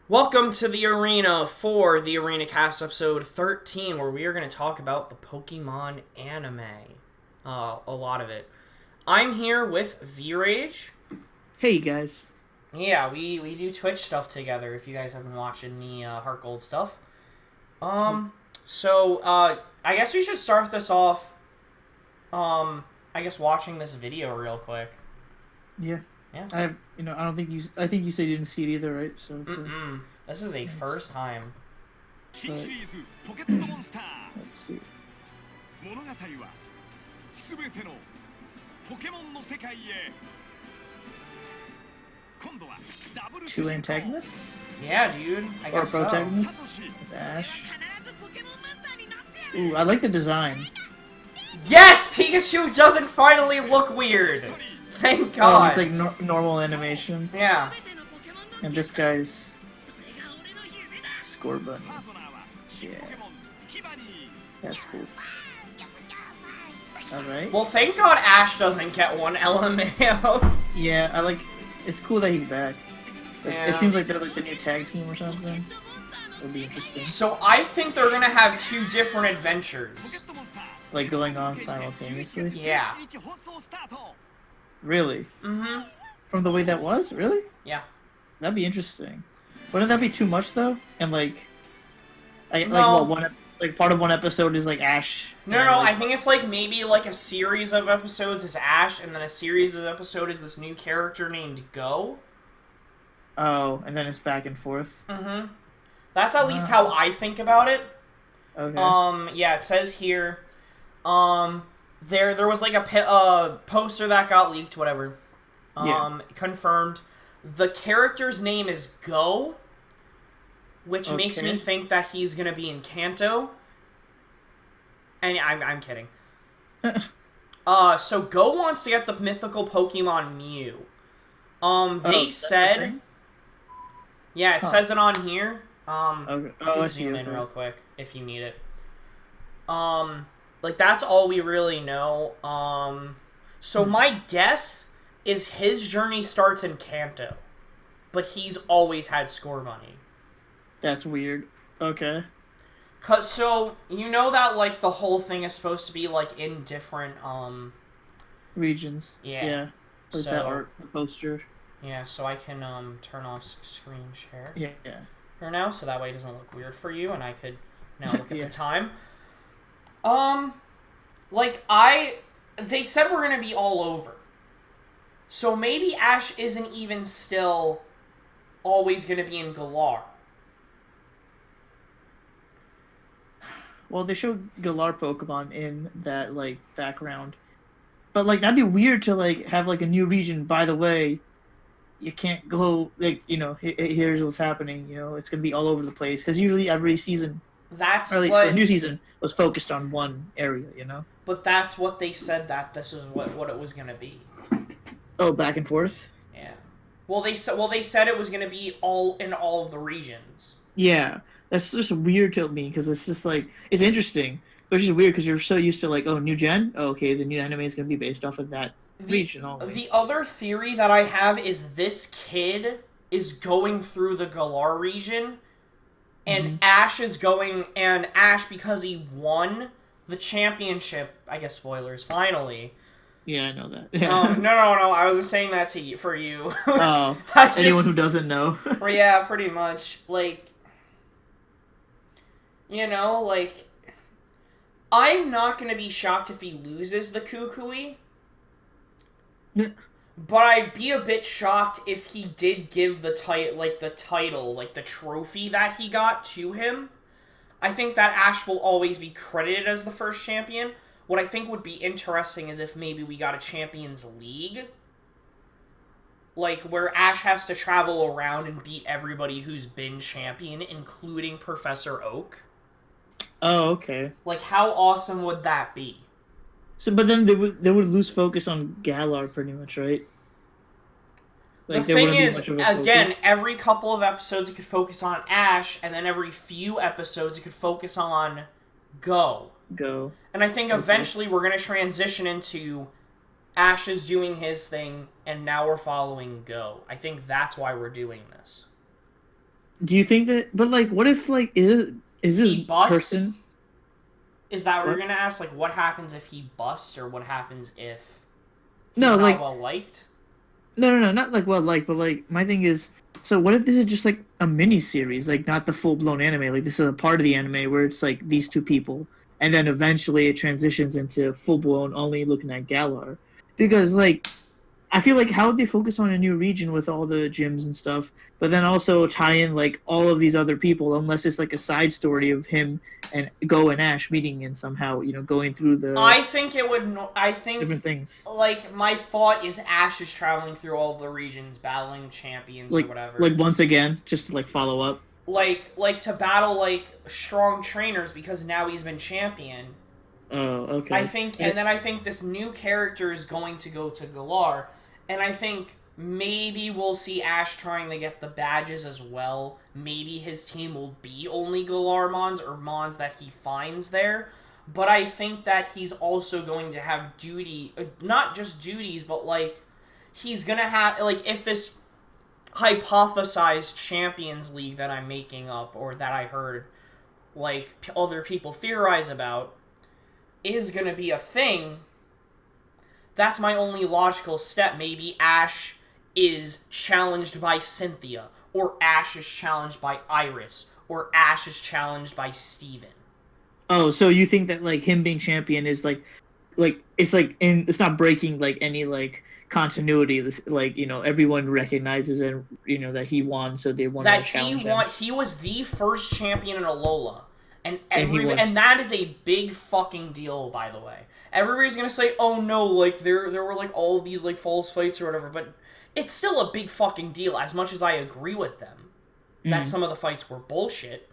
Welcome to the arena for the ArenaCast episode 13, where we are going to talk about the Pokemon anime. A lot of it. I'm here with V-Rage. Hey, guys. Yeah, we do Twitch stuff together, if you guys have been watching the Heart Gold stuff. I guess we should start this off, I guess watching this video real quick. Yeah. Yeah. I think you said you didn't see it either, right? So it's This is a first time. let's see. Two antagonists? Yeah, dude. I Or guess so. protagonists? It's Ash. Ooh, I like the design. Yes! Pikachu doesn't finally look weird! Thank Oh, God! it's like normal animation. Yeah. And this guy's score button. Yeah. That's cool. Alright. Well, thank God Ash doesn't get one LMAO. Yeah, I like... It's cool that he's back. Like, Yeah. It seems like they're like the new tag team or something. It'll be interesting. So I think they're gonna have two different adventures. Like going on simultaneously? Yeah. Really? Mm-hmm. From the way that was? Really? Yeah. That'd be interesting. Wouldn't that be too much though? And No. part of one episode is like Ash. No, I think it's like maybe like a series of episodes is Ash, and then a series of episodes is this new character named Go. Oh, and then it's back and forth. Mm-hmm. That's at least how I think about it. Okay. Yeah, it says here, there was like a poster that got leaked, whatever. Yeah. Confirmed. The character's name is Go, which makes me think that he's gonna be in Kanto. And I'm kidding. So Go wants to get the mythical Pokemon Mew. They said, yeah, it says it on here. Okay. I can zoom in real quick if you need it. Like that's all we really know. So my guess is his journey starts in Kanto, but he's always had score money. That's weird. Okay. So you know that like the whole thing is supposed to be like in different Regions. Yeah. Yeah. Like So- that art, the poster. yeah. So I can turn off screen share Yeah. here now, so that way it doesn't look weird for you, and I could now look at Yeah. the time. They said we're gonna be all over. So maybe Ash isn't even still always going to be in Galar. Well, they showed Galar Pokemon in that like background, but like that'd be weird to like have like a new region. By the way, you can't go like here's what's happening. It's gonna be all over the place because usually every season, That's or at least what, for a new season, was focused on one area. But that's what they said that this is what it was going to be. Oh, back and forth. Yeah. Well, they said it was going to be all in all of the regions. Yeah, that's just weird to me because it's just like it's interesting, but it's just weird because you're so used to like new gen. Oh, okay, the new anime is gonna be based off of that region only. The other theory that I have is this kid is going through the Galar region, and Ash because he won the championship. I guess spoilers. Finally. Yeah, I know that. No. I wasn't saying that for you. Oh, anyone who doesn't know. Yeah, pretty much. I'm not going to be shocked if he loses the Kukui. But I'd be a bit shocked if he did give the title, the trophy that he got to him. I think that Ash will always be credited as the first champion. What I think would be interesting is if maybe we got a Champions League. Where Ash has to travel around and beat everybody who's been champion, including Professor Oak. Oh, okay. How awesome would that be? So, but then they would lose focus on Galar pretty much, right? The thing is, again, every couple of episodes it could focus on Ash, and then every few episodes it could focus on Go. And I think eventually we're going to transition into Ash is doing his thing, and now we're following Go. I think that's why we're doing this. Do you think that? But like, what if like is this He busts? person? Is that what you're What? gonna ask? Like, what happens if he busts, or what happens if he's No, not like well liked? no, not like well, like, but like my thing is, so what if this is just like a mini series, like not the full blown anime? Like this is a part of the anime where it's like these two people, and then eventually it transitions into full blown only looking at Galar, because like I feel like how would they focus on a new region with all the gyms and stuff, but then also tie in like all of these other people, unless it's like a side story of him and Go and Ash meeting and somehow going through the I think it would. I think different things, like my thought is Ash is traveling through all of the regions, battling champions or like whatever. once again, just to like follow up. Like to battle like strong trainers because now he's been champion. Oh, I okay. think, and then I think this new character is going to go to Galar, and I think maybe we'll see Ash trying to get the badges as well. Maybe his team will be only Galar Mons or Mons that he finds there. But I think that he's also going to have not just duties, but like he's gonna have like if this hypothesized Champions League that I'm making up or that I heard like other people theorize about is gonna be a thing, that's my only logical step. Maybe Ash is challenged by Cynthia, or Ash is challenged by Iris, or Ash is challenged by Steven. Oh, so you think that like him being champion is like it's not breaking like any like continuity. This like everyone recognizes and that he won, so they want to That he challenge him, he was the first champion in Alola. and he was. And that is a big fucking deal, by the way. Everybody's gonna say, "Oh no, like there were like all of these like false fights or whatever," but it's still a big fucking deal. As much as I agree with them that some of the fights were bullshit.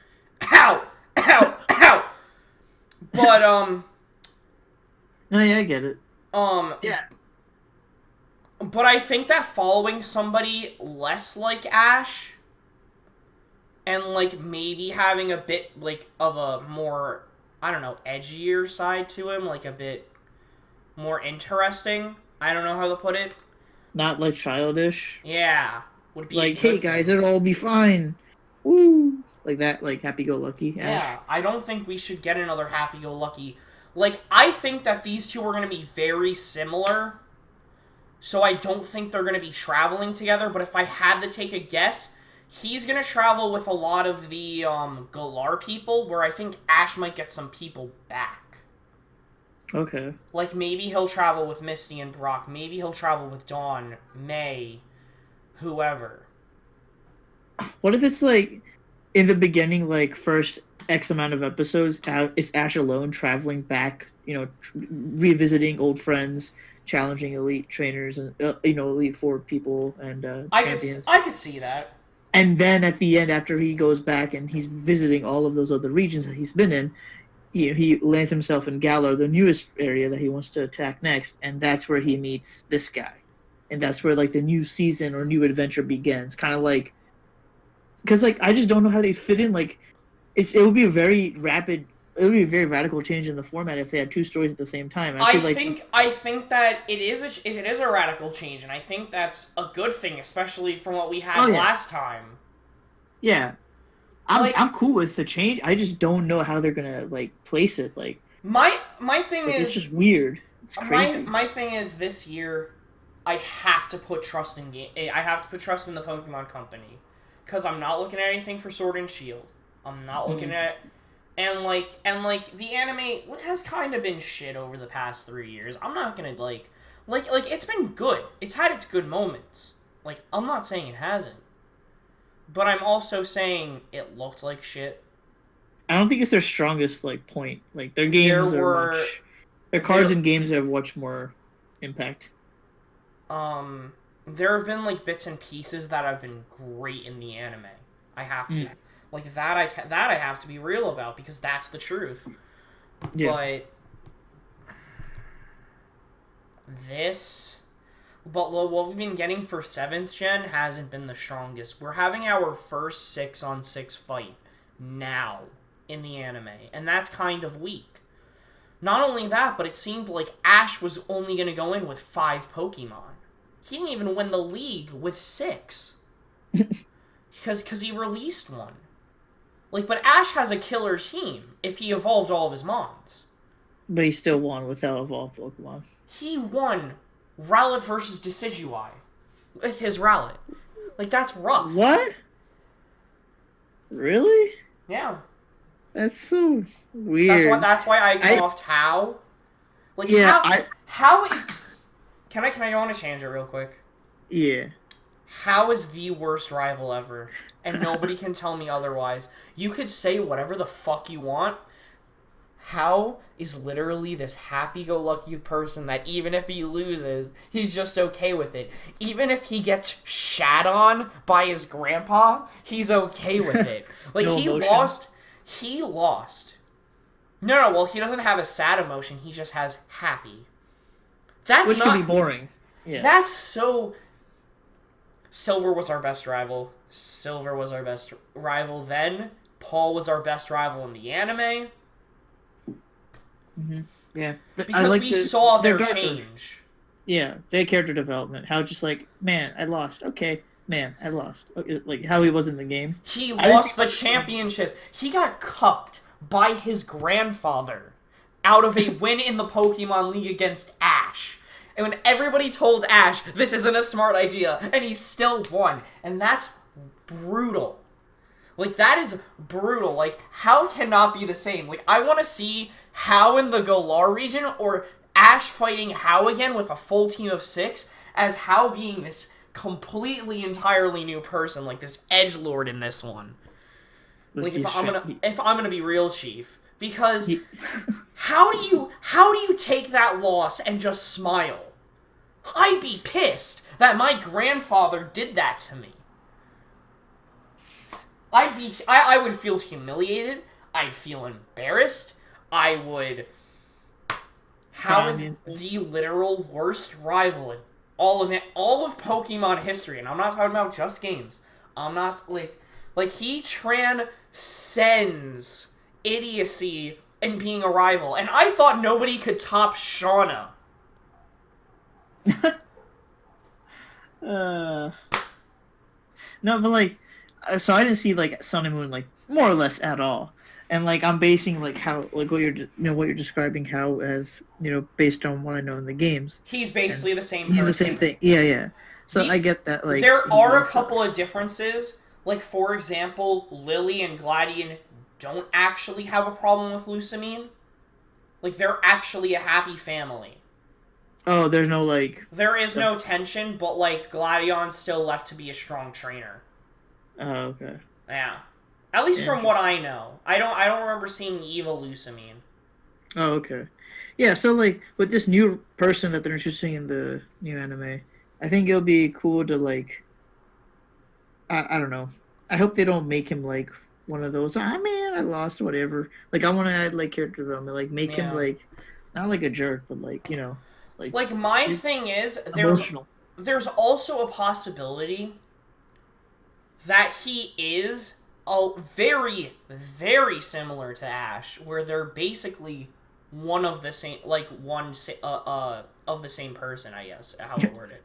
Ow, ow, ow. But No, yeah, I get it. yeah. But I think that following somebody less like Ash and like maybe having a bit like of a more, I don't know, edgier side to him, like a bit more interesting. I don't know how to put it. Not like childish. Yeah, would be a Like, good hey guys, thing. it'll all be fine. Woo! Like that, like happy-go-lucky Ash. Yeah, I don't think we should get another happy-go-lucky. Like, I think that these two are going to be very similar, so I don't think they're going to be traveling together, but if I had to take a guess, he's going to travel with a lot of the Galar people, where I think Ash might get some people back. Okay. Like, maybe he'll travel with Misty and Brock. Maybe he'll travel with Dawn, May, whoever. What if it's like in the beginning, like first X amount of episodes, is Ash alone traveling back, revisiting old friends, challenging elite trainers and elite four people and champions. I could see that. And then at the end, after he goes back and he's visiting all of those other regions that he's been in, he lands himself in Galar, the newest area that he wants to attack next, and that's where he meets this guy, and that's where like the new season or new adventure begins. Kind of like, because like I just don't know how they fit in. Like, it would be a very rapid. It would be a very radical change in the format if they had two stories at the same time. I think that it is a radical change, and I think that's a good thing, especially from what we had last time. Yeah, I'm cool with the change. I just don't know how they're gonna like place it. Like my thing like, is it's just weird. It's crazy. My thing is this year, I have to put trust in I have to put trust in the Pokemon Company, because I'm not looking at anything for Sword and Shield. I'm not looking at. And like the anime has kind of been shit over the past 3 years. I'm not gonna like it's been good. It's had its good moments. Like, I'm not saying it hasn't, but I'm also saying it looked like shit. I don't think it's their strongest like point. Like their games their cards and games have much more impact. There have been like bits and pieces that have been great in the anime. I have to. Like that I have to be real about, because that's the truth. Yeah. But what we've been getting for 7th gen hasn't been the strongest. We're having our first 6-on-6 fight now in the anime, and that's kind of weak. Not only that, but it seemed like Ash was only going to go in with 5 Pokemon. He didn't even win the league with 6. Because he released one. Like, but Ash has a killer team if he evolved all of his Mons. But he still won without evolved Pokemon. He won Rowlet versus Decidueye with his Rowlet. Like, that's rough. What? Really? Yeah. That's so weird. That's why I coughed how. Like, yeah, how is... Can I go on a tangent real quick? Yeah. How is the worst rival ever? And nobody can tell me otherwise. You could say whatever the fuck you want. How is literally this happy-go-lucky person that even if he loses, he's just okay with it. Even if he gets shat on by his grandpa, he's okay with it. Like, no he emotion. lost. No, well, he doesn't have a sad emotion. He just has happy. Which can be boring. Yeah. That's so... Silver was our best rival. Then. Paul was our best rival in the anime. Mm-hmm. Yeah. Because we saw their change. Yeah, their character development. How just like, man, I lost. Okay, man, I lost. Like how he was in the game. He lost the championships. He got cucked by his grandfather out of a win in the Pokemon League against Ash. And when everybody told Ash, this isn't a smart idea, and he still won. And that's brutal. Like, that is brutal. Like, how cannot be the same? Like, I want to see How in the Galar region, or Ash fighting How again with a full team of 6, as How being this completely, entirely new person, like this edgelord in this one. Like, if I'm gonna be real, Chief, because how do you take that loss and just smile? I'd be pissed that my grandfather did that to me. I would feel humiliated. I'd feel embarrassed. I would... How is the literal worst rival in all of Pokemon history, and I'm not talking about just games. I'm not, like he transcends idiocy in being a rival, and I thought nobody could top Shauna. No, but like, so I didn't see like Sun and Moon like more or less at all, and like I'm basing like how like what you're describing how as based on what I know in the games. He's basically the same. He's the same thing. Yeah. So I get that. Like there are a couple of differences. Like for example, Lily and Gladion don't actually have a problem with Lusamine. Like they're actually a happy family. Oh, there's no like... There is no tension, but, like, Gladion's still left to be a strong trainer. Oh, okay. Yeah. At least from what I know. I don't remember seeing evil Lusamine. Oh, okay. Yeah, so, like, with this new person that they're introducing in the new anime, I think it'll be cool to, like... I don't know. I hope they don't make him, like, one of those, man, I lost, whatever. Like, I want to add, like, character development. Like, make him, like... Not like a jerk, but, like, Like my thing is, there's also a possibility that he is very, very similar to Ash, where they're basically one of the same, like of the same person, I guess, how to word it.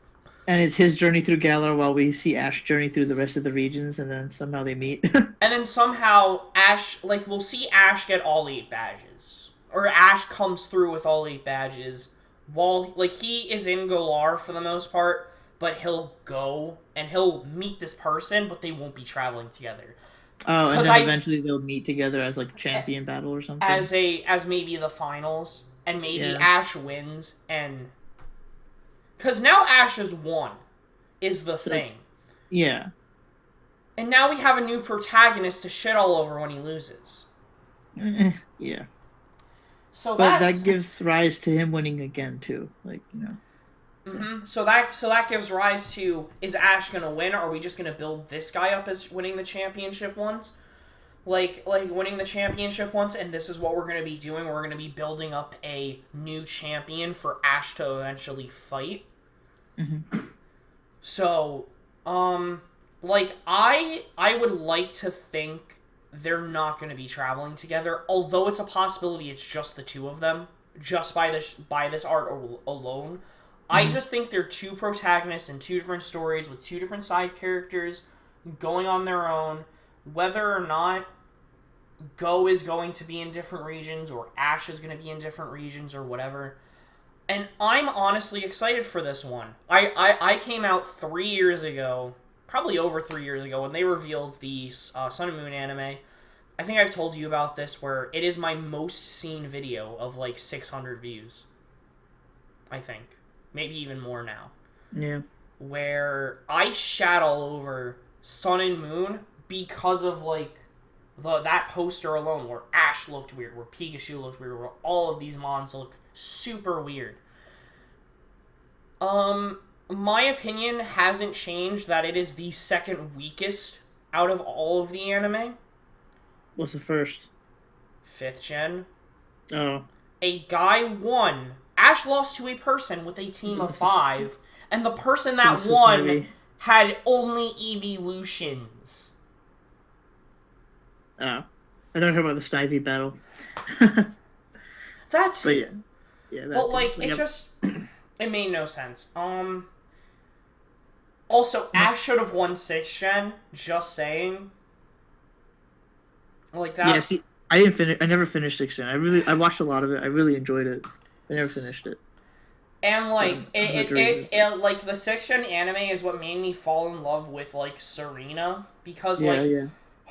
And it's his journey through Galar while we see Ash journey through the rest of the regions, and then somehow they meet. And then somehow Ash, like, we'll see Ash get all 8 badges, or Ash comes through with all 8 badges. While, like, he is in Galar for the most part, but he'll go and he'll meet this person, but they won't be traveling together. Oh, and then eventually they'll meet together as, like, champion battle or something? As maybe the finals, and maybe Ash wins, and... Because now Ash has won, is the thing. Yeah. And now we have a new protagonist to shit all over when he loses. Yeah. So but that gives rise to him winning again too, like So. Mm-hmm. So that gives rise to, is Ash gonna win? Or are we just gonna build this guy up as winning the championship once? Like winning the championship once, and this is what we're gonna be doing. We're gonna be building up a new champion for Ash to eventually fight. Mm-hmm. So, like I would like to think they're not going to be traveling together, although it's a possibility it's just the two of them, just by this art alone. Mm-hmm. I just think they're two protagonists in two different stories with two different side characters going on their own, whether or not Go is going to be in different regions or Ash is going to be in different regions or whatever. And I'm honestly excited for this one. I came out 3 years ago, probably over 3 years ago, when they revealed the Sun and Moon anime. I think I've told you about this, where it is my most seen video of like 600 views. I think. Maybe even more now. Yeah. Where I shat all over Sun and Moon because of like that poster alone, where Ash looked weird, where Pikachu looked weird, where all of these mons look super weird. My opinion hasn't changed that it is the second weakest out of all of the anime. What's the first? 5th gen. Oh. A guy won. Ash lost to a person with a team of 5, and the person that won had only evolutions. Oh. I thought you were about the Snivy battle. That's but yeah. Yeah, that but like it just it made no sense. Also, Ash should have won 6th gen, just saying. Like that. Yeah, see, I didn't finish. I never finished 6th gen. I watched a lot of it. I really enjoyed it. I never finished it. And like so, it like the 6th gen anime is what made me fall in love with like Serena, because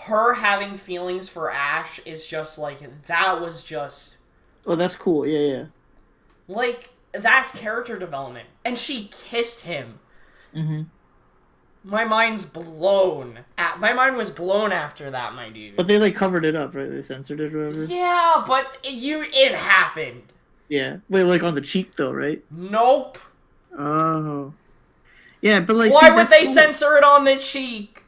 her having feelings for Ash is just like, that was just... Oh, that's cool. Yeah. Like, that's character development. And she kissed him. Mm-hmm. My mind's blown. My mind was blown after that, my dude. But they like covered it up, right? They censored it or whatever. Yeah, but it happened. Yeah. Wait, like on the cheek though, right? Nope. Oh. Yeah, but like, why would they censor it on the cheek?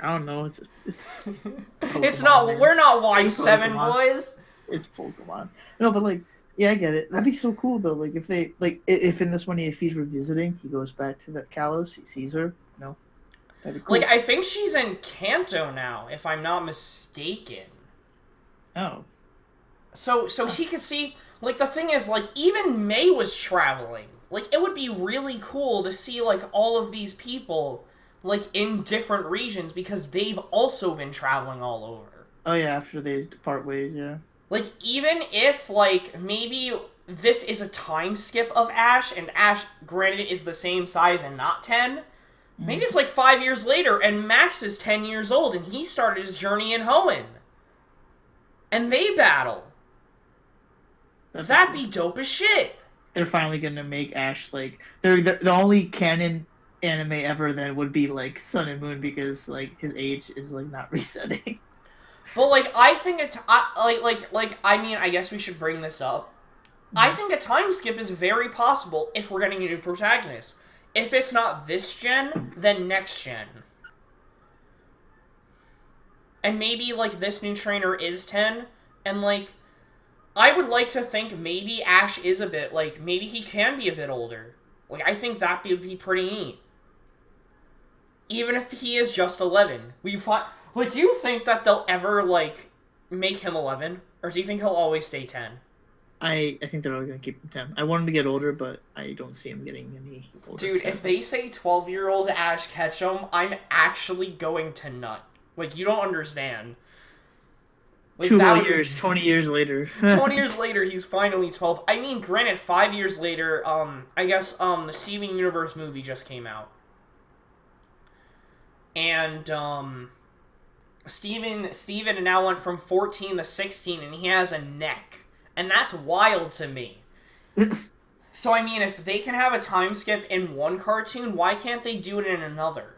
I don't know. It's it's not. Man. We're not Y7 boys. It's Pokemon. No, but like, yeah, I get it. That'd be so cool though. Like if they if in this one if he's revisiting, he goes back to that Kalos, he sees her. No, that'd be cool. Like I think she's in Kanto now, if I'm not mistaken. Oh. So he could see. Like the thing is, like even May was traveling. Like it would be really cool to see like all of these people. Like, in different regions, because they've also been traveling all over. Oh, yeah, after they part ways, yeah. Like, even if, like, maybe this is a time skip of Ash, and Ash, granted, is the same size and not 10, maybe it's, like, 5 years later, and Max is 10 years old, and he started his journey in Hoenn. And they battle. That'd be dope as shit. They're finally gonna make Ash, like... They're the only canon... anime ever then would be like Sun and Moon, because like his age is like not resetting. But like I think I mean, I guess we should bring this up. I think a time skip is very possible if we're getting a new protagonist. If it's not this gen, then next gen. And maybe like this new trainer is 10, and like I would like to think maybe Ash is a bit like, maybe he can be a bit older. Like I think that would be pretty neat. Even if he is just 11. But do you think that they'll ever, like, make him 11? Or do you think he'll always stay 10? I think they're always going to keep him 10. I want him to get older, but I don't see him getting any older. Dude, if they say 12-year-old Ash Ketchum, I'm actually going to nut. Like, you don't understand. Like, 2 more years, 20 years later. 20 years later, he's finally 12. I mean, granted, 5 years later, I guess, the Steven Universe movie just came out. And, Steven now went from 14 to 16, and he has a neck. And that's wild to me. So, I mean, if they can have a time skip in one cartoon, why can't they do it in another?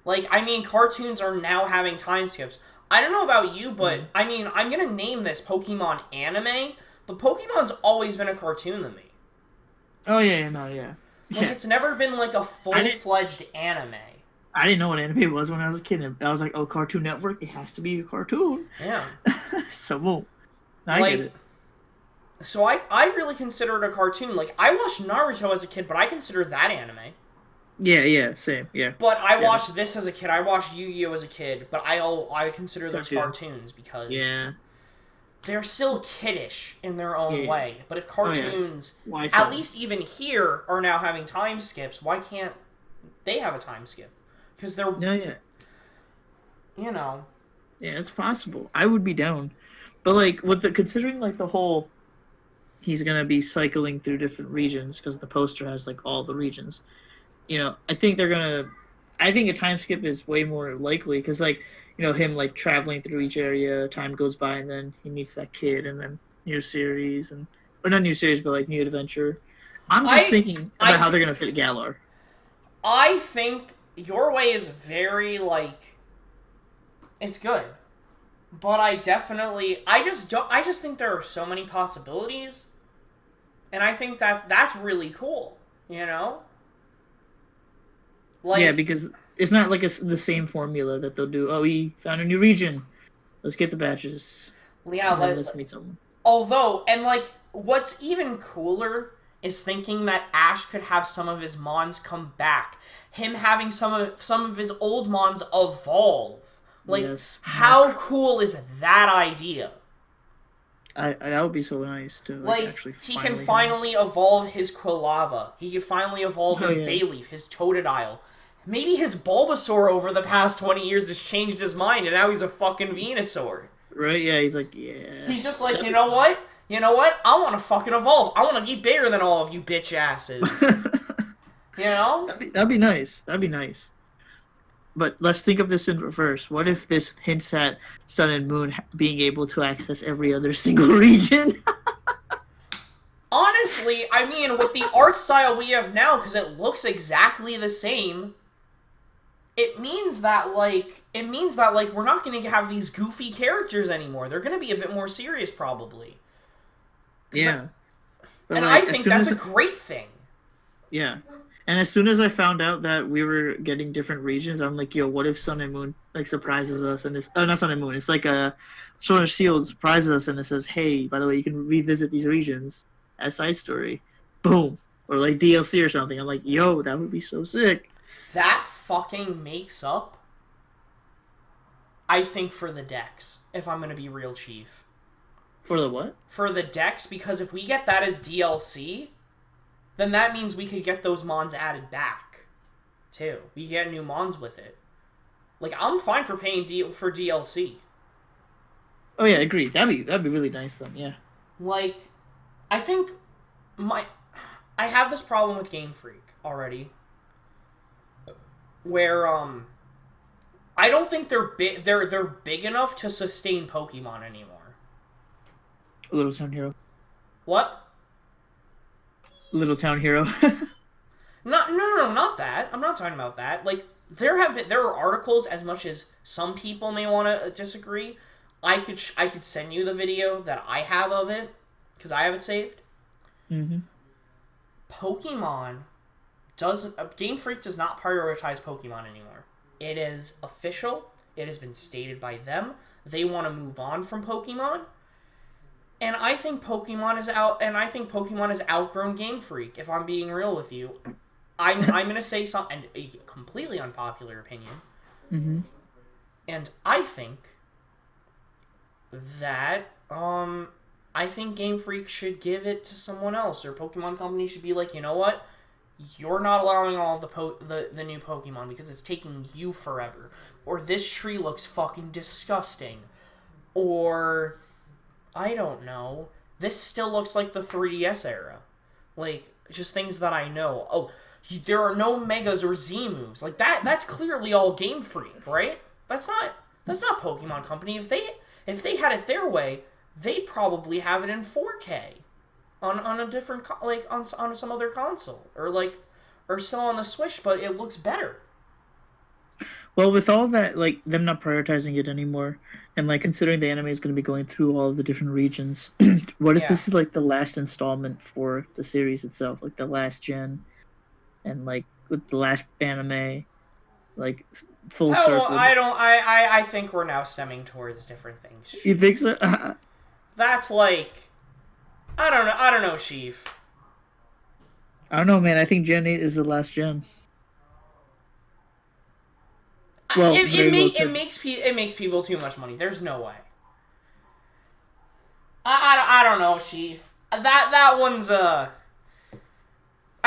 Like, I mean, cartoons are now having time skips. I don't know about you, but, I mean, I'm gonna name this Pokemon anime, but Pokemon's always been a cartoon to me. Oh, yeah, no, yeah. Like, it's never been, like, a full-fledged anime. I didn't know what anime was when I was a kid. I was like, oh, Cartoon Network, it has to be a cartoon. Yeah. So, boom. I get it. So I really consider it a cartoon. Like, I watched Naruto as a kid, but I consider that anime. Yeah, same, yeah. But I watched this as a kid. I watched Yu-Gi-Oh! As a kid, but I consider those cartoons because they're still kiddish in their own way. But if cartoons, at least even here, are now having time skips, why can't they have a time skip? Because they're you know. Yeah, it's possible. I would be down. But like considering like the whole he's gonna be cycling through different regions because the poster has like all the regions. I think they're gonna. I think a time skip is way more likely because like him like traveling through each area, time goes by, and then he meets that kid, and then new series or not new series, but like new adventure. I'm just thinking about how they're gonna fit Galar. I think your way is very like it's good. But I just think there are so many possibilities. And I think that's really cool, you know? Like, yeah, because it's not like the same formula that they'll do. Oh, we found a new region. Let's get the badges. Yeah, let's meet someone. Although, and like, what's even cooler is thinking that Ash could have some of his mons come back. Him having some of his old mons evolve. Like, yes. How cool is that idea? That would be so nice to actually. He can finally evolve his Quilava. He can finally evolve his Bayleaf, his Totodile. Maybe his Bulbasaur over the past 20 years has changed his mind, and now he's a fucking Venusaur. Right? Yeah, he's like, yeah. He's just like, you know what? I want to fucking evolve. I want to be bigger than all of you bitch asses. You know? That'd be nice. That'd be nice. But let's think of this in reverse. What if this hints at Sun and Moon being able to access every other single region? Honestly, I mean, with the art style we have now, because it looks exactly the same, it means that we're not going to have these goofy characters anymore. They're going to be a bit more serious, probably. Yeah. And I think that's a great thing. Yeah. And as soon as I found out that we were getting different regions, I'm like, yo, what if Sun and Moon surprises us and it's not Sun and Moon, it's like a Sword and Shield surprises us and it says, hey, by the way, you can revisit these regions as side story. Boom. Or like DLC or something. I'm like, yo, that would be so sick. That fucking makes up, I think, for the decks, if I'm gonna be real, Chief. For the what? For the decks, because if we get that as DLC, then that means we could get those mons added back, too. We get new mons with it. Like, I'm fine for paying for DLC. Oh yeah, agreed. That'd be really nice then, yeah. Like, I think I have this problem with Game Freak already, where I don't think they're big enough to sustain Pokemon anymore. Little Town Hero. What? Little Town Hero. No, not that. I'm not talking about that. Like, there are articles, as much as some people may want to disagree. I could send you the video that I have of it, because I have it saved. Mm-hmm. Pokemon Game Freak does not prioritize Pokemon anymore. It is official. It has been stated by them. They want to move on from Pokemon. And I think Pokemon is out. And I think Pokemon has outgrown Game Freak. If I'm being real with you, I'm gonna say something, a completely unpopular opinion. Mm-hmm. And I think that I think Game Freak should give it to someone else, or Pokemon Company should be like, you know what? You're not allowing all the new Pokemon because it's taking you forever. Or this tree looks fucking disgusting. Or I don't know. This still looks like the 3DS era. Like, just things that I know. Oh, there are no Megas or Z moves. Like, that's clearly all Game Freak, right? That's not Pokemon Company. If they had it their way, they'd probably have it in 4K on a different on some other console, or still on the Switch, but it looks better. Well, with all that, like, them not prioritizing it anymore, and, like, considering the anime is going to be going through all of the different regions, what if this is, like, the last installment for the series itself, like, the last gen, and, like, with the last anime, like, full circle? I think we're now stemming towards different things. You think so? That's, like, I don't know, Chief. I don't know, man. I think Gen 8 is the last gen. Well, it makes people too much money. There's no way. I don't know, Chief. That one's I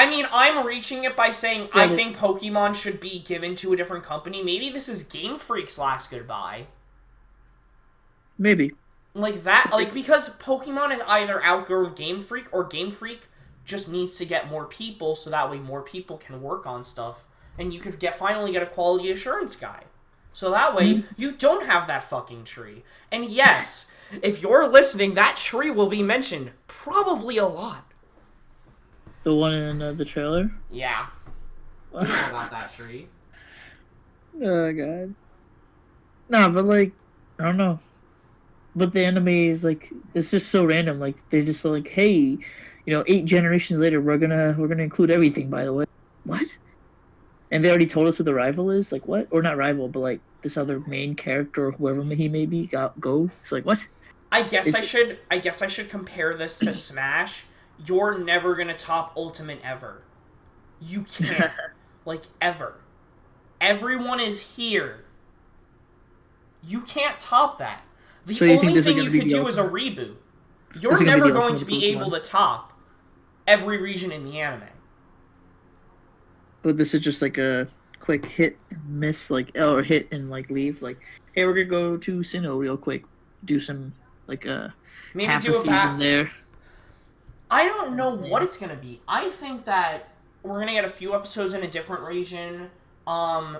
I mean, I'm reaching it by saying I Split it. think Pokemon should be given to a different company. Maybe this is Game Freak's last goodbye. Maybe. Like that, like, because Pokemon is either outgrown Game Freak or Game Freak just needs to get more people so that way more people can work on stuff and you could finally get a quality assurance guy. So that way you don't have that fucking tree. And yes, if you're listening, that tree will be mentioned probably a lot. The one in the trailer? Yeah. You know about that tree. Oh, God. Nah, but, like, I don't know. But the anime is, like, it's just so random. Like, they're just like, hey, 8 generations later, we're gonna include everything, by the way. What? And they already told us who the rival is? Like, what? Or not rival, but, like, this other main character or whoever he may be, go. It's like, what? I guess I should compare this to Smash. You're never gonna top Ultimate ever. You can't. Like, ever. Everyone is here. You can't top that. The only thing you could do is a reboot. You're never going to be able to top every region in the anime. But this is just like a quick hit and miss, like, or hit and, like, leave. Like, hey, we're gonna go to Sinnoh real quick. Do some, like, maybe half do a season there. I don't know what it's gonna be. I think that we're gonna get a few episodes in a different region,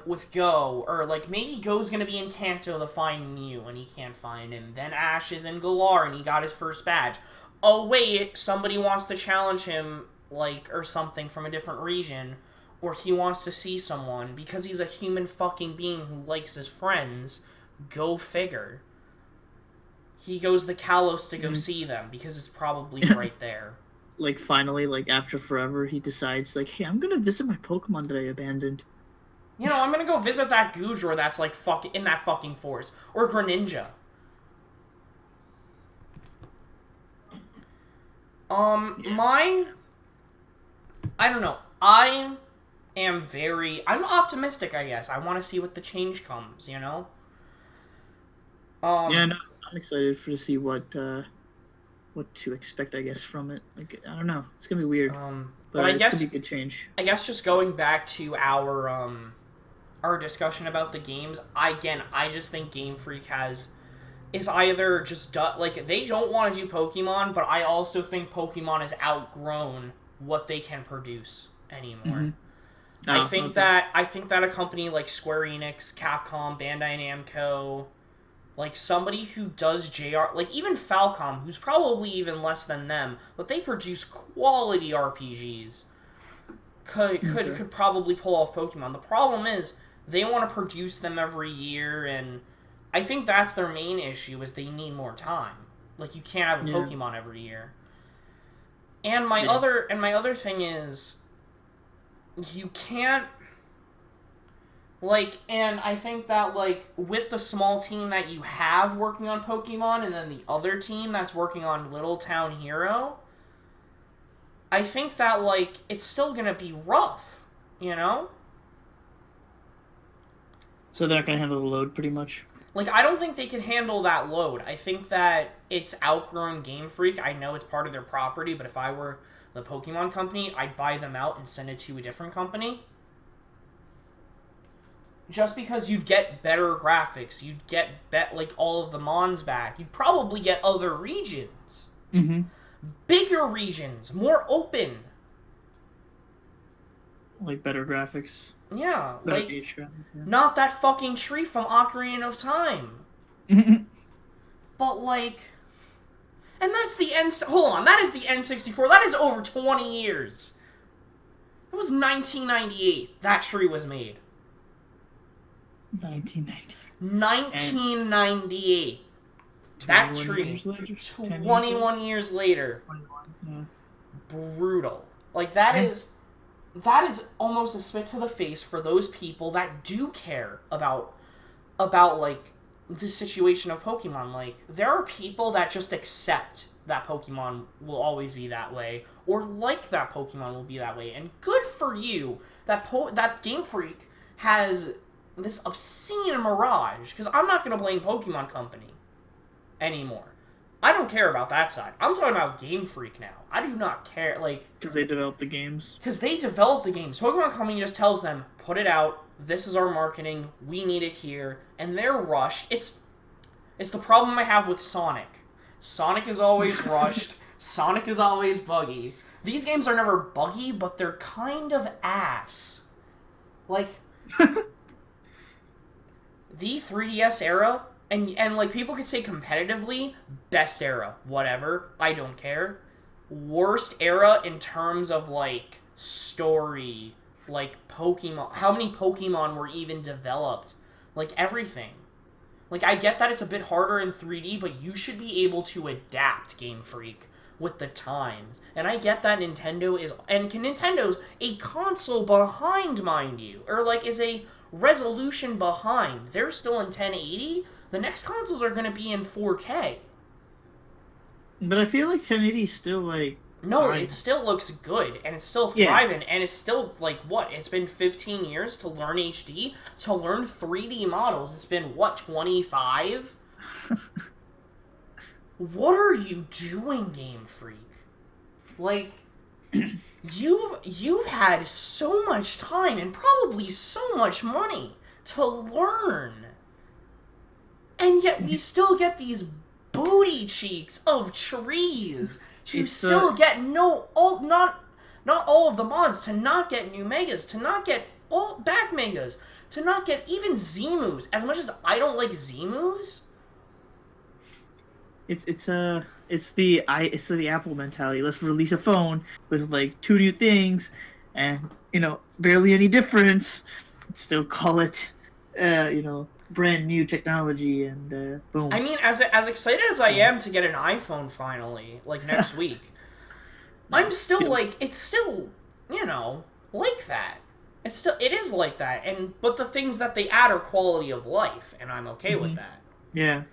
with Go, or like maybe Go's gonna be in Kanto to find Mew and he can't find him. Then Ash is in Galar and he got his first badge. Oh wait, somebody wants to challenge him, like, or something from a different region, or he wants to see someone because he's a human fucking being who likes his friends. Go figure. He goes to Kalos to go see them because it's probably right there. Like, finally, like, after forever, he decides, like, hey, I'm gonna visit my Pokemon that I abandoned. I'm gonna go visit that Goojor that's, like, in that fucking forest. Or Greninja. I don't know. I'm optimistic, I guess. I want to see what the change comes, Yeah, no, I'm excited to see what to expect, I guess, from it. Like, I don't know. It's gonna be weird. But I guess it's gonna be a good change. I guess just going back to our discussion about the games, I just think Game Freak is either just like, they don't want to do Pokemon, but I also think Pokemon has outgrown what they can produce anymore. I think that a company like Square Enix, Capcom, Bandai Namco, like somebody who does JR, like even Falcom, who's probably even less than them, but they produce quality RPGs, could probably pull off Pokemon. The problem is they want to produce them every year, and I think that's their main issue, is they need more time. Like, you can't have a Pokemon every year. And my other thing is, you can't, like, and I think that, like, with the small team that you have working on Pokemon, and then the other team that's working on Little Town Hero, I think that, like, it's still gonna be rough, So they're not gonna handle the load, pretty much? Like, I don't think they can handle that load. I think that it's outgrown Game Freak. I know it's part of their property, but if I were the Pokemon company, I'd buy them out and send it to a different company. Just because you'd get better graphics, you'd get like all of the Mons back, you'd probably get other regions. Bigger regions, more open. Like better graphics. Yeah, better like graphics, yeah. Not that fucking tree from Ocarina of Time. But like, and that's the hold on, that is the N64. That is over 20 years. It was 1998. That tree was made. 1998. That tree. 21 years later. 21, Brutal. Like, that is almost a spit to the face for those people that do care about like, the situation of Pokemon. Like, there are people that just accept that Pokemon will always be that way, or like that Pokemon will be that way, and good for you that Game Freak has this obscene mirage, because I'm not going to blame Pokemon Company anymore. I don't care about that side. I'm talking about Game Freak now. I do not care, like... Because they develop the games. Because they develop the games. Pokemon Company just tells them, put it out, this is our marketing, we need it here, and they're rushed. It's the problem I have with Sonic. Sonic is always rushed. Sonic is always buggy. These games are never buggy, but they're kind of ass. Like, the 3DS era... And like, people could say competitively, best era, whatever, I don't care. Worst era in terms of, like, story, like, Pokemon, how many Pokemon were even developed, like, everything. Like, I get that it's a bit harder in 3D, but you should be able to adapt, Game Freak, with the times. And I get that Nintendo's a console behind, mind you, or, like, is a resolution behind. They're still in 1080. The next consoles are going to be in 4K. But I feel like 1080 is still, like... No, fine. it still looks good, and it's still thriving, and it's still, like, what? It's been 15 years to learn HD? To learn 3D models, it's been, what, 25? What are you doing, Game Freak? Like, you've had so much time and probably so much money to learn. And yet we still get these booty cheeks of trees to get not all of the mods, to not get new megas, to not get all back megas, to not get even Z moves. As much as I don't like Z moves, it's the Apple mentality. Let's release a phone with like 2 new things, and barely any difference. Still call it brand new technology, and boom. I mean, as excited as I am to get an iPhone finally, like next week, I'm still like, it's still, like that. It is like that, but the things that they add are quality of life, and I'm okay with that. Yeah.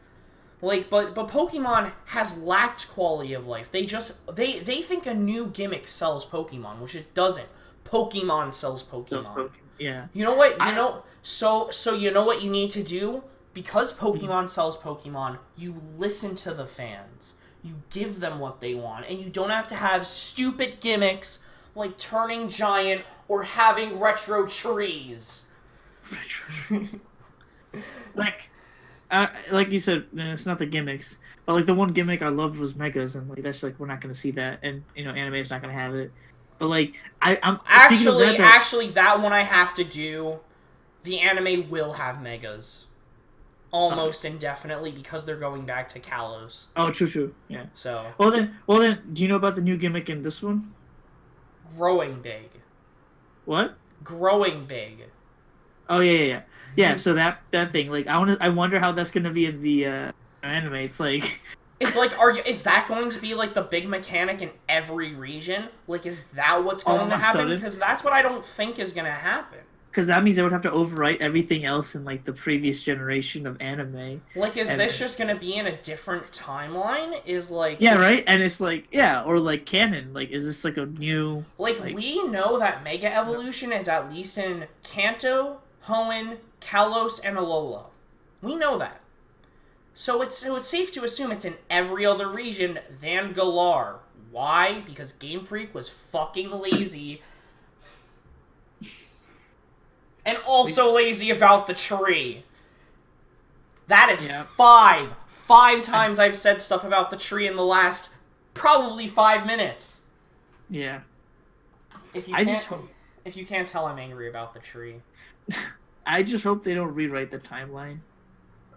Like, but Pokemon has lacked quality of life. They think a new gimmick sells Pokemon, which it doesn't. Pokemon sells Pokemon. Yeah. You know what? So you know what you need to do? Because Pokemon sells Pokemon, you listen to the fans. You give them what they want, and you don't have to have stupid gimmicks like turning giant or having retro trees. Like you said, it's not the gimmicks, but like the one gimmick I loved was Megas, and like that's like we're not gonna see that, and anime is not gonna have it. But like I'm actually that one I have to do. The anime will have Megas, almost indefinitely, because they're going back to Kalos. Oh, true, yeah. So well then, do you know about the new gimmick in this one? Growing big. What? Growing big. Oh yeah. So that thing, like I wonder how that's gonna be in the anime. It's like. Is that going to be like the big mechanic in every region? Like, is that what's going to happen? Because that's what I don't think is going to happen. Because that means they would have to overwrite everything else in like the previous generation of anime. Like, is this just going to be in a different timeline? Right? And it's like, or like canon. Like, is this like a new? Like we know that Mega Evolution is at least in Kanto, Hoenn, Kalos, and Alola. We know that. So it's safe to assume it's in every other region than Galar. Why? Because Game Freak was fucking lazy. And also lazy about the tree. That is five times I've said stuff about the tree in the last probably 5 minutes. Yeah. If you can't tell, I'm angry about the tree. I just hope they don't rewrite the timeline.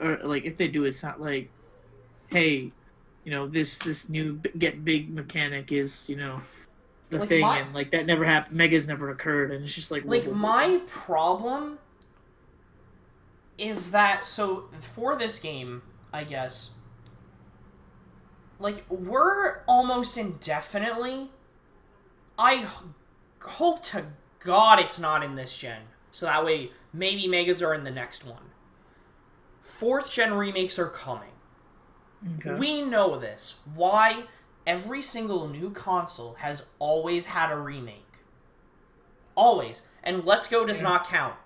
Or, like, if they do, it's not like, hey, this new get big mechanic is, the like thing, and, like, that never happened. Mega's never occurred, and it's just like... Like, my problem is that, so, for this game, I guess, like, we're almost indefinitely... I hope to God it's not in this gen. So that way, maybe Megas are in the next one. 4th gen remakes are coming. Okay. We know this. Why? Every single new console has always had a remake. Always. And Let's Go does not count.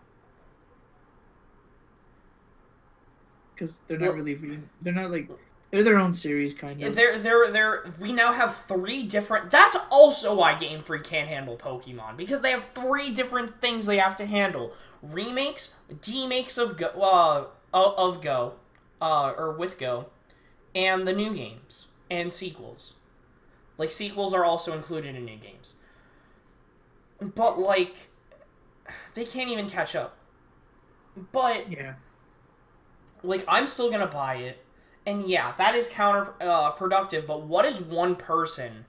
Because they're not really... they're not like... They're their own series, kind of. We now have 3 different... That's also why Game Freak can't handle Pokemon, because they have 3 different things they have to handle. Remakes, demakes of Go, or with Go, and the new games, and sequels. Like, sequels are also included in new games. But, like, they can't even catch up. But, yeah, like, I'm still gonna buy it. And yeah, that is counterproductive, but what is one person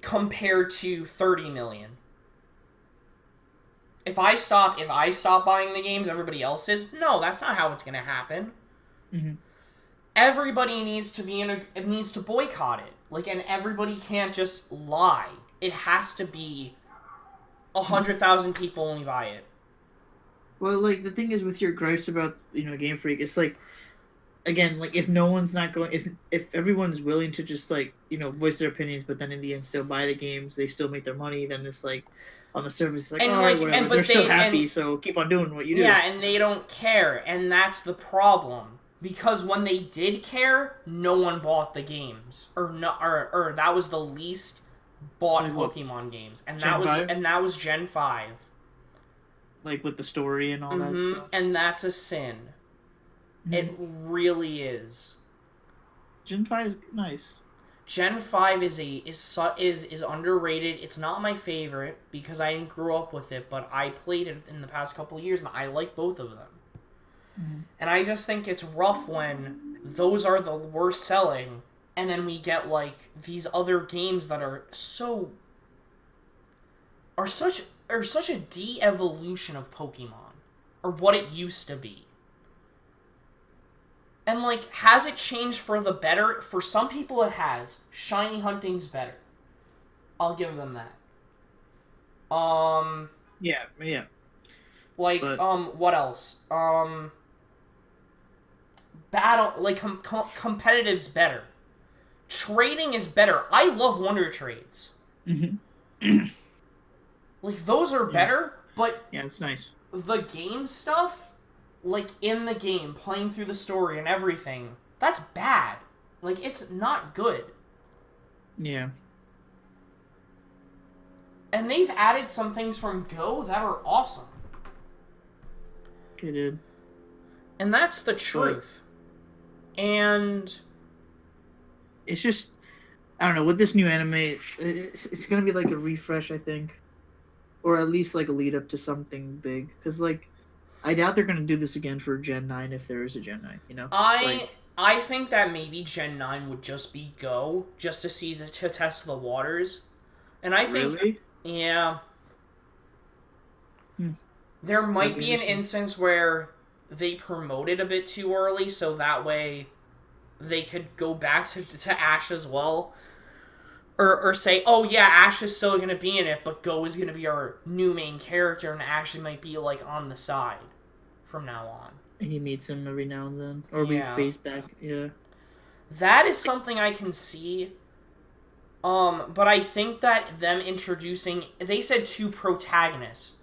compared to 30 million? If I stop buying the games, everybody else is? No, that's not how it's going to happen. Mm-hmm. Everybody needs to boycott it. Like, and everybody can't just lie. It has to be 100,000 people only buy it. Well, like, the thing is with your gripes about, Game Freak, it's like, again, like, if no one's not going, if everyone's willing to just, like, voice their opinions, but then in the end still buy the games, they still make their money, then it's like, on the surface, it's like, whatever. They're still happy, so keep on doing what you do. Yeah, and they don't care, and that's the problem. Because when they did care, no one bought the games. Or that was the least bought Pokemon games. And that was Gen 5. Like, with the story and all that stuff. And that's a sin. It really is. Gen 5 is nice. Gen 5 is underrated. It's not my favorite because I didn't grow up with it, but I played it in the past couple of years and I like both of them. And I just think it's rough when those are the worst selling and then we get like these other games that are such a de-evolution of Pokemon, or what it used to be. And, like, has it changed for the better? For some people it has. Shiny hunting's better. I'll give them that. Yeah. Like, what else? Battle, like, competitive's better. Trading is better. I love Wonder Trades. Like, those are better, but... Yeah, it's nice. The game stuff... Like, in the game, playing through the story and everything, that's bad. Like, it's not good. Yeah. And they've added some things from Go that are awesome. It did. And that's the truth. And... It's just... I don't know, with this new anime, it's gonna be like a refresh, I think. Or at least, like, a lead-up to something big. Because, like... I doubt they're going to do this again for Gen 9 if there is a Gen 9, I think that maybe Gen 9 would just be Go, just to test the waters. And I think... Really? Yeah. There might be an instance where they promote it a bit too early, so that way they could go back to Ash as well. Or say, oh yeah, Ash is still going to be in it, but Go is going to be our new main character, and Ashley might be, like, on the side from now on. And he meets him every now and then. Or we face back, yeah. That is something I can see. But I think that them introducing... They said 2 protagonists.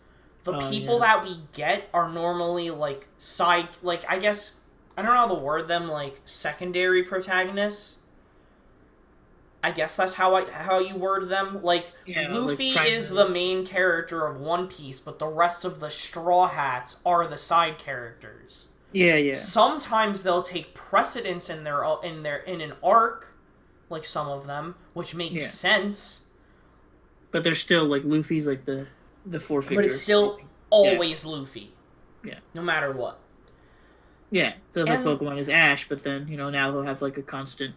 The people that we get are normally, like, side... Like, I guess... I don't know how to word them, like, secondary protagonists. I guess that's how you word them. Like, Luffy is the main character of One Piece, but the rest of the Straw Hats are the side characters. Yeah. Sometimes they'll take precedence in an arc, like some of them, which makes sense. But they're still, like, Luffy's, like, the 4 figure. But it's still always Luffy. Yeah. No matter what. Yeah. So like Pokemon is Ash, but then, now he'll have, like, a constant...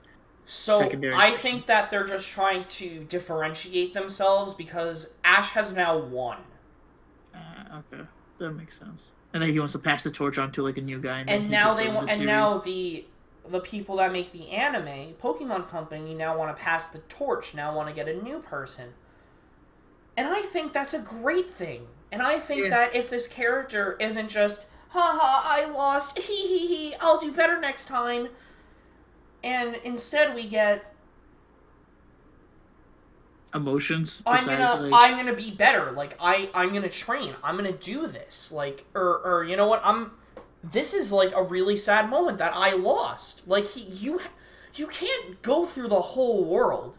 So, I think that they're just trying to differentiate themselves because Ash has now won. Okay. That makes sense. And then he wants to pass the torch on to, like, a new guy. And now the people that make the anime, Pokemon Company, now want to pass the torch, now want to get a new person. And I think that's a great thing. And I think that if this character isn't just, haha, I lost, hee, I'll do better next time. And instead we get emotions. I'm gonna be better. Like I'm gonna train. I'm gonna do this. Like or you know what? this is like a really sad moment that I lost. Like you can't go through the whole world,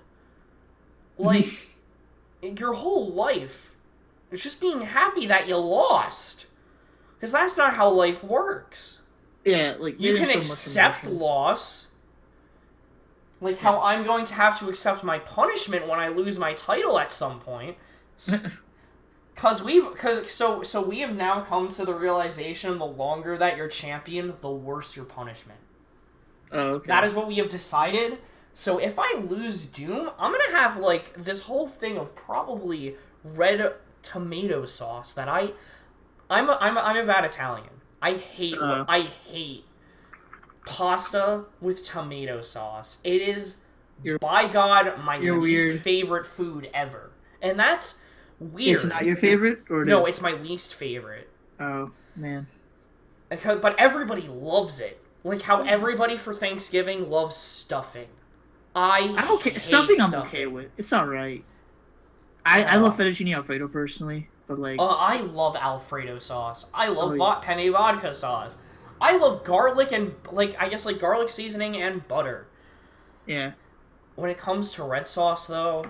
like your whole life, it's just being happy that you lost, because that's not how life works. Yeah, like you can accept loss. Like how I'm going to have to accept my punishment when I lose my title at some point. So we have now come to the realization the longer that you're champion, the worse your punishment. Oh, okay. That is what we have decided. So if I lose Doom, I'm gonna have like this whole thing of probably red tomato sauce that I'm a bad Italian. I hate pasta with tomato sauce. It is, by God, my least favorite food ever. And that's weird. It's not your favorite? Or no, it's my least favorite. Oh, man. But everybody loves it. Like how everybody for Thanksgiving loves stuffing. I'm okay. Stuffing I'm okay with. It's alright. I love fettuccine Alfredo personally. But like... I love Alfredo sauce. I love penne vodka sauce. I love garlic and, garlic seasoning and butter. Yeah. When it comes to red sauce, though,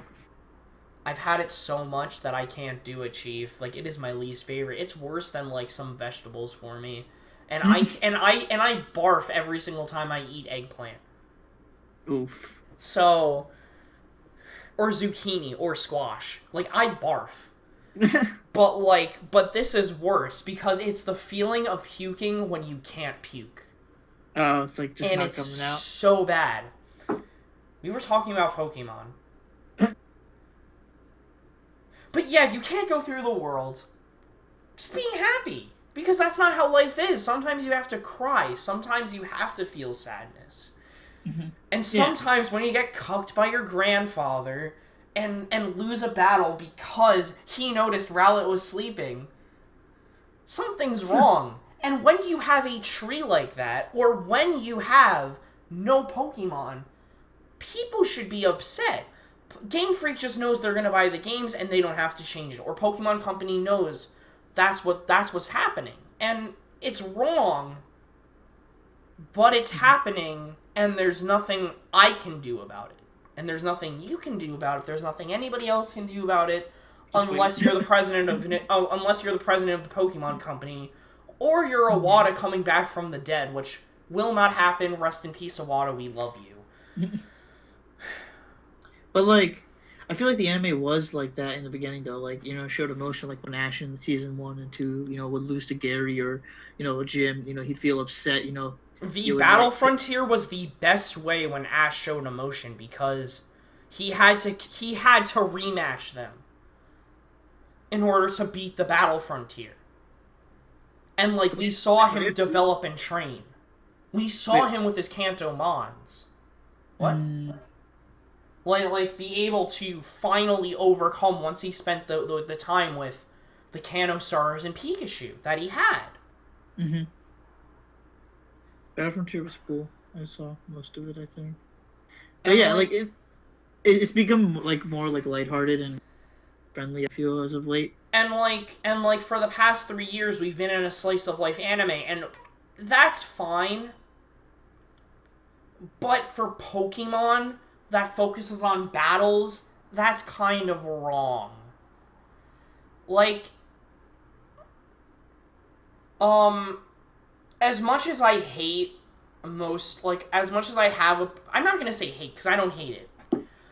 I've had it so much that I can't do it, Chief. Like, it is my least favorite. It's worse than, like, some vegetables for me. And I barf every single time I eat eggplant. Oof. So... Or zucchini, or squash. Like, I barf. But this is worse because it's the feeling of puking when you can't puke. Oh, it's like just and not coming out. So bad. We were talking about Pokemon. But yeah, you can't go through the world just being happy. Because that's not how life is. Sometimes you have to cry. Sometimes you have to feel sadness. Mm-hmm. And sometimes when you get cucked by your grandfather... And lose a battle because he noticed Rowlet was sleeping, something's wrong. And when you have a tree like that, or when you have no Pokemon, people should be upset. Game Freak just knows they're going to buy the games and they don't have to change it. Or Pokemon Company knows that's what's happening. And it's wrong, but it's happening and there's nothing I can do about it. And there's nothing you can do about it. There's nothing anybody else can do about it, unless you're the president of the Pokemon Company, or you're Iwata coming back from the dead, which will not happen. Rest in peace, Iwata. We love you. But like, I feel like the anime was like that in the beginning, though. Like, you know, it showed emotion, like when Ash in season 1 and 2, you know, would lose to Gary or, you know, Jim. You know, he'd feel upset. You know. The Battle Frontier was the best way when Ash showed emotion because he had to rematch them in order to beat the Battle Frontier. And like we saw him develop and train. We saw him with his Kanto Mons. What? Like be able to finally overcome once he spent the time with the Kanto-Stars and Pikachu that he had. Mm-hmm. Battle Frontier was cool. I saw most of it, I think. But yeah, like it's become like more like lighthearted and friendly, I feel, as of late. And like for the past 3 years we've been in a slice of life anime, and that's fine. But for Pokemon that focuses on battles, that's kind of wrong. Like as much as I hate as much as I have I'm not going to say hate, because I don't hate it.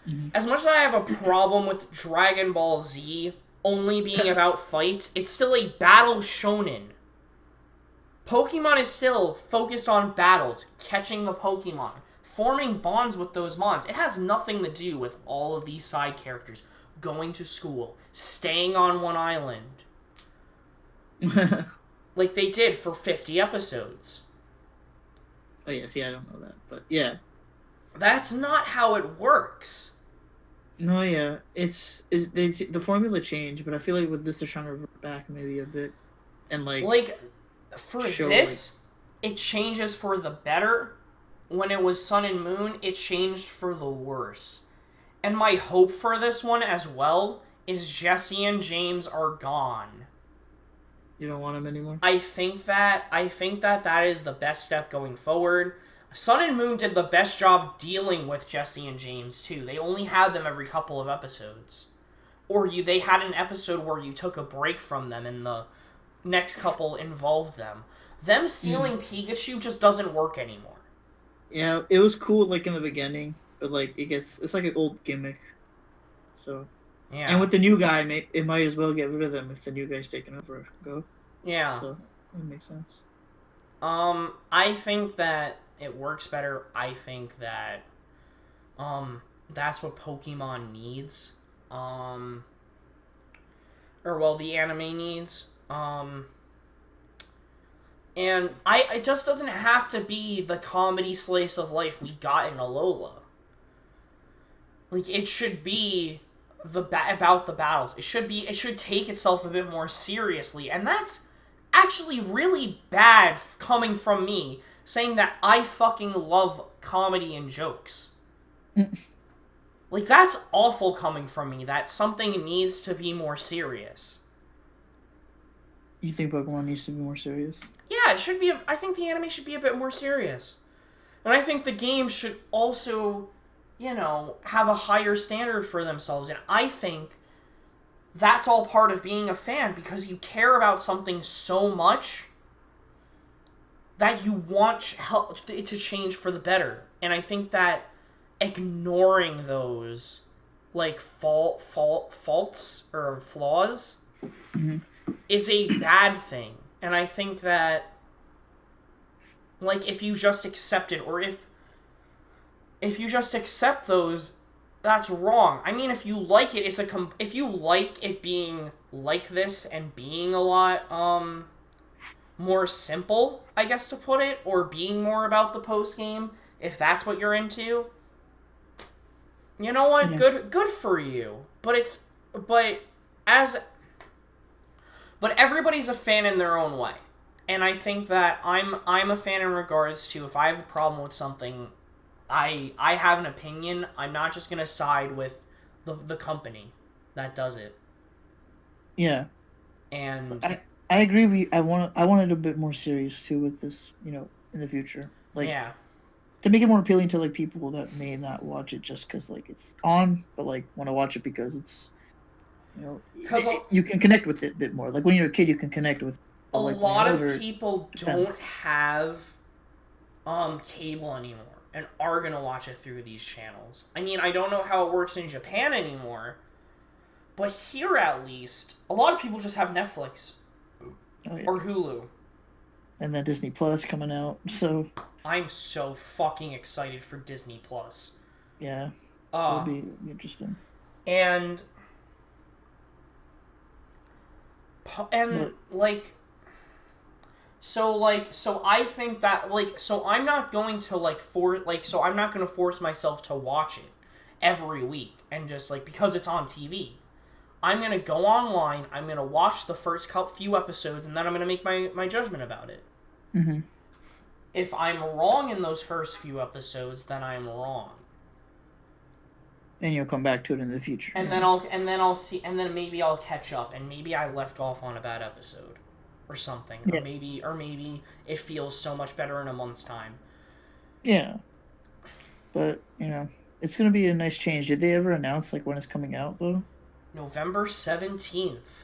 Mm-hmm. As much as I have a problem with Dragon Ball Z only being about fights, it's still a battle shonen. Pokemon is still focused on battles, catching the Pokemon, forming bonds with those Mons. It has nothing to do with all of these side characters going to school, staying on one island. Like they did for 50 episodes. Oh yeah, see, I don't know that, but yeah. That's not how it works. No, yeah. The formula changed, but I feel like with this they're trying to revert back maybe a bit. And like for this, it changes for the better. When it was Sun and Moon, it changed for the worse. And my hope for this one as well is Jesse and James are gone. You don't want him anymore? I think that that is the best step going forward. Sun and Moon did the best job dealing with Jesse and James too. They only had them every couple of episodes. Or they had an episode where you took a break from them and the next couple involved them. Them stealing Pikachu just doesn't work anymore. Yeah, it was cool like in the beginning, but like it's like an old gimmick. So Yeah. and with the new guy, it might as well get rid of them if the new guy's taking over. Go. Yeah. So that makes sense. I think that it works better. I think that that's what Pokemon needs. Or well, the anime needs. And it just doesn't have to be the comedy slice of life we got in Alola. Like, it should be about the battles. It should take itself a bit more seriously, and that's actually really bad coming from me, saying that I fucking love comedy and jokes. Like, that's awful coming from me, that something needs to be more serious. You think Pokemon needs to be more serious? Yeah, it should be. I think the anime should be a bit more serious. And I think the game should also, have a higher standard for themselves. And I think that's all part of being a fan, because you care about something so much that you want it to change for the better. And I think that ignoring those, like, faults or flaws is a bad thing. And I think that, like, if you just accept it, or if you just accept those, that's wrong. I mean, if you like it, if you like it being like this and being a lot more simple, I guess to put it, or being more about the post game, if that's what you're into, you know what? Yeah. Good for you. But everybody's a fan in their own way. And I think that I'm a fan in regards to, if I have a problem with something, I have an opinion. I'm not just going to side with the company that does it. Yeah. And I agree. I wanted a bit more serious too with this, in the future. Like, yeah. To make it more appealing to like people that may not watch it just because like it's on, but like want to watch it because it's, you can connect with it a bit more. Like when you're a kid, you can connect with. A lot of people don't have cable anymore and are gonna watch it through these channels. I mean, I don't know how it works in Japan anymore, but here at least, a lot of people just have Netflix or Hulu. And then Disney Plus coming out, so I'm so fucking excited for Disney Plus. Yeah, it'll be interesting. And So I think that, so I'm not going to, so I'm not going to force myself to watch it every week and just, because it's on TV. I'm going to go online, I'm going to watch the first few episodes, and then I'm going to make my judgment about it. Mm-hmm. If I'm wrong in those first few episodes, then I'm wrong. And you'll come back to it in the future. And then maybe I'll catch up, and maybe I left off on a bad episode. Or something, yeah. or maybe it feels so much better in a month's time. Yeah, but it's gonna be a nice change. Did they ever announce when it's coming out though? November 17th,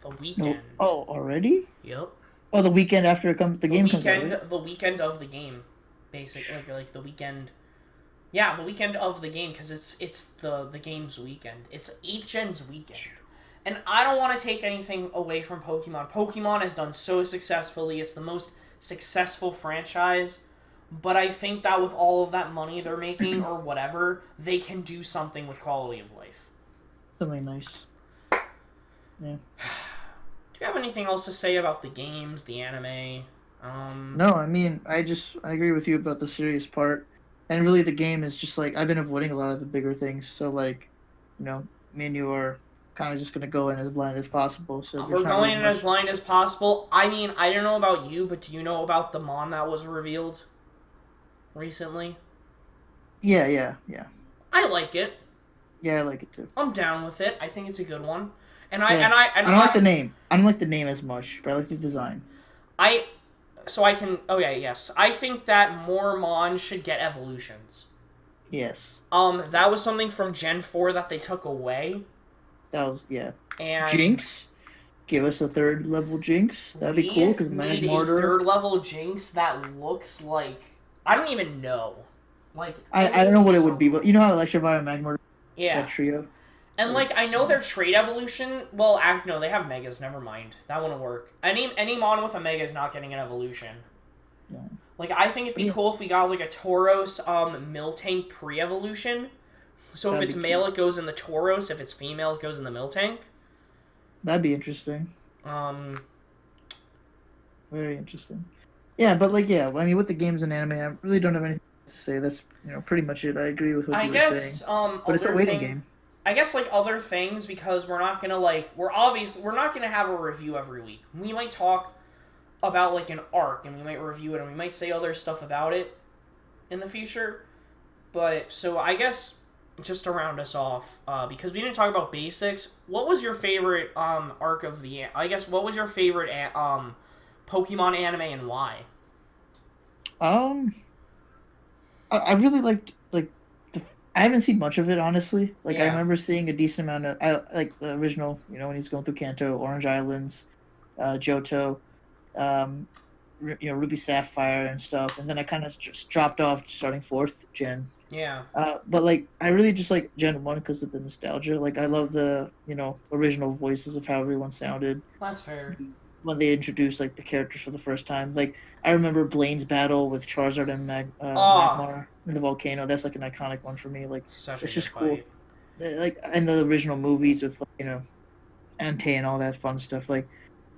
the weekend. No. Oh, already? Yep. Oh, the weekend after the game comes out. Right? The weekend of the game, basically, like the weekend. Yeah, the weekend of the game, because it's the game's weekend. It's 8th Gen's weekend. And I don't want to take anything away from Pokemon. Pokemon has done so successfully. It's the most successful franchise. But I think that with all of that money they're making, or whatever, they can do something with quality of life. Something nice. Yeah. Do you have anything else to say about the games, the anime? No, I mean, I agree with you about the serious part. And really the game is just I've been avoiding a lot of the bigger things. So me and you are kind of just going to go in as blind as possible. So we're going in as blind as possible. I mean, I don't know about you, but do you know about the Mon that was revealed recently? Yeah. I like it. Yeah, I like it too. I'm down with it. I think it's a good one. And I Yeah. and I I and don't like the name. I don't like the name as much, but I like the design. I so I can. Oh yeah, yes. I think that more Mon should get evolutions. Yes. That was something from Gen 4 that they took away, That was yeah. and Jinx. Give us a third level Jinx. That'd be cool we because need Mag a Mortar. third level Jinx that looks like I don't even know. Like it would I don't just know be what it so would be, but you cool. know how Electivire and Mag Mortar, that Yeah. trio. And Like, like I know their trade evolution. Well, no, they have megas. Never mind, that wouldn't work. Any mon with a mega is not getting an evolution. yeah. Like I think it'd be Yeah, cool if we got like a Tauros Miltank pre-evolution. So if that'd it's be male, cool. it goes in the Tauros. If it's female, it goes in the Miltank. That'd be interesting. Um, Very interesting. Yeah, but like, yeah, I mean, with the games and anime, I really don't have anything to say. That's pretty much it. I agree with what I you were saying. guess But it's a other waiting thing. game. I guess like other things because we're not gonna like we're not gonna have a review every week. We might talk about like an arc and we might review it and we might say other stuff about it in the future. But so I guess just to round us off, because we didn't talk about basics. What was your favorite arc of the? I guess what was your favorite Pokemon anime and why? Um, I really liked the. I haven't seen much of it honestly. Like I Yeah, remember seeing a decent amount of. I like the original. When he's going through Kanto, Orange Islands, Johto, um, Ruby Sapphire and stuff, and then I kind of just dropped off starting fourth gen. yeah, But like I really just like Gen 1 because of the nostalgia. Like I love the original voices of how everyone sounded that's fair. when they introduced like the characters for the first time. Like I remember Blaine's battle with Charizard and Ah, Magmar in the volcano. That's like an iconic one for me. Like such a it's good just cool. fight. Like in the original movies with Entei and all that fun stuff. Like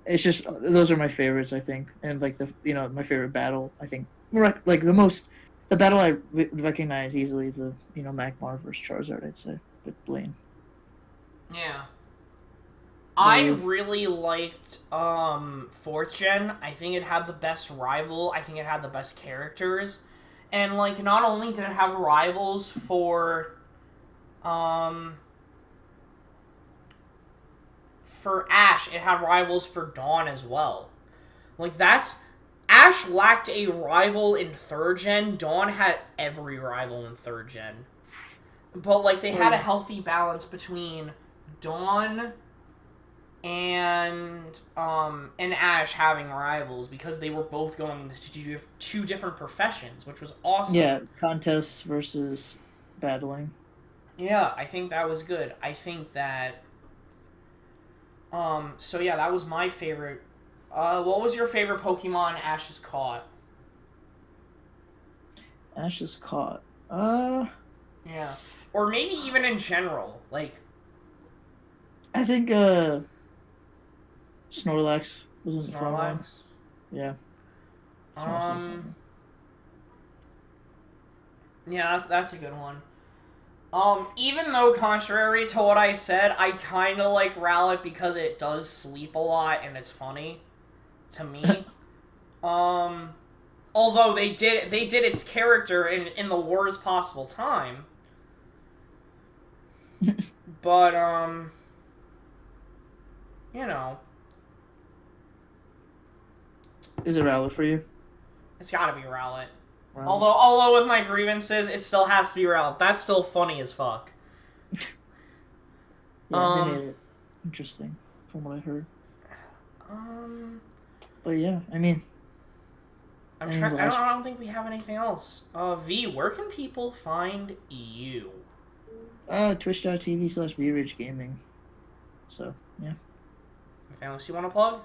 it's just those are my favorites, I think. And like the my favorite battle, I think like the battle I recognize easily is the Magmar versus Charizard. I'd say with Blaine. Yeah. What about I you? really liked fourth gen. I think it had the best rival. I think it had the best characters. And like not only did it have rivals um for Ash, it had rivals for Dawn as well. Like that's Ash lacked a rival in third gen. Dawn had every rival in third gen. But like they Oh had a yeah, healthy balance between Dawn and Ash having rivals because they were both going into two different professions, which was awesome. yeah. Contests versus battling. Yeah, I think that was good. I think that so yeah, that was my favorite. What was your favorite Pokemon Ash has caught? Ash is caught. Yeah. Or maybe even in general. Like I think Snorlax was a fun one. Snorlax. Yeah, Snorlax was a fun Um one. yeah, that's a good one. Even though contrary to what I said, I kinda like Rowlet because it does sleep a lot and it's funny to me. Um although they did its character in the worst possible time. But you know, Is it Rowlet for you? it's gotta be Rowlet. Rowlet. Although with my grievances, it still has to be Rowlet. That's still funny as fuck. Yeah, they made Um it interesting from what I heard. um But yeah, I mean, I'm and the trying. last I don't think we have anything else. V, where can people find you? twitch.tv/VRidge Gaming. So yeah. Anything else you want to plug?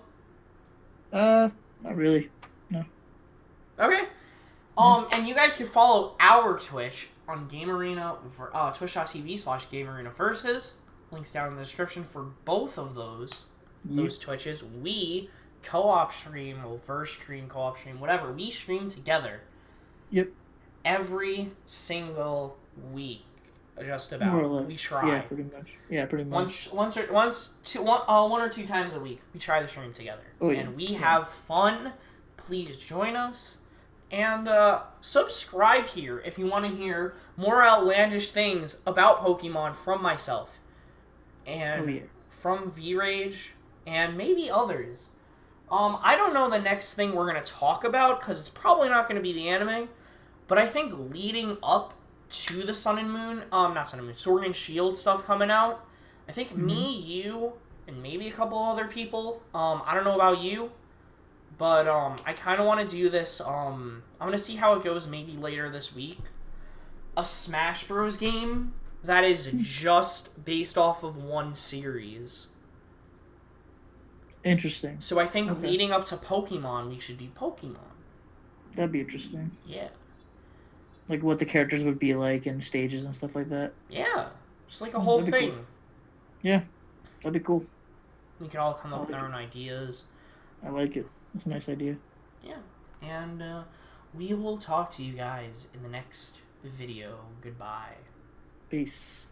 Not really. No. Okay. Yeah. And you guys can follow our Twitch on GameArena, twitch.tv/GameArena Versus. Links down in the description for both of those Yep. Twitches. We co-op stream, or verse stream, co-op stream, whatever. We stream together Yep. every single week. Just More or about. less. We try. Yeah, pretty much. Yeah, pretty much. One or two times a week, we try the stream together, Oh yeah. and we Yeah. have fun. Please join us and subscribe here if you want to hear more outlandish things about Pokemon from myself. Oh And yeah. from V-Rage and maybe others. I don't know the next thing we're going to talk about because it's probably not going to be the anime, but I think leading up to the Sun and Moon, not Sun and Moon, Sword and Shield stuff coming out, I think me, you, and maybe a couple other people, I don't know about you, but I kind of want to do this, I'm going to see how it goes maybe later this week. A Smash Bros. Game that is just based off of one series. Interesting. So I think leading up to Pokemon, we should do Pokemon. That'd be interesting. Yeah. Like what the characters would be like in stages and stuff like that. Yeah. Just like a whole thing. Cool. Yeah. That'd be cool. We could all come up with our own ideas. I like it. That's a nice idea. Yeah. And we will talk to you guys in the next video. Goodbye. Peace.